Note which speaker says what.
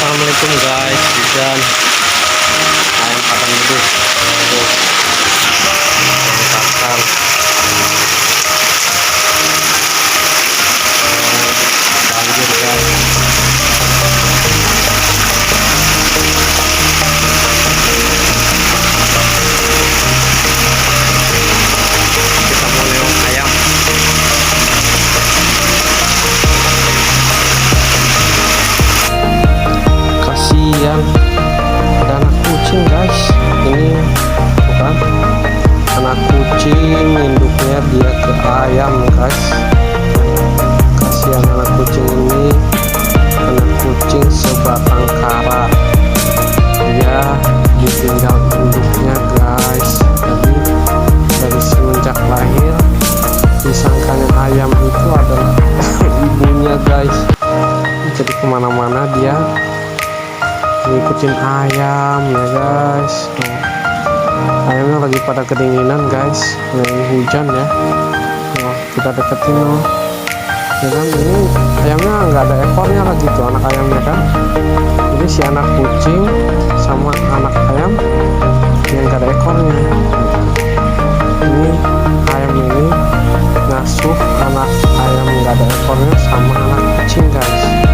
Speaker 1: Assalamualaikum guys, hujan ayam padang itu tuh mantapkan banjir guys. Kita mau nengok ayam. Kasihan ada anak kucing guys, ini bukan anak kucing induknya dia ke ayam guys. Kasihan anak kucing ini, anak kucing sebatang kara, dia ditinggal induknya guys. Jadi dari semenjak lahir disangkanya ayam itu adalah ibunya guys, jadi kemana-mana dia ngikutin ayam ya guys. Ayamnya lagi pada kedinginan guys, lagi hujan ya. Kita deketin loh ya kan, ini ayamnya nggak ada ekornya lagi tuh anak ayamnya kan. Jadi si anak kucing sama anak ayam yang nggak ada ekornya, ini ayam ini ngasuh anak ayam nggak ada ekornya sama anak kucing guys.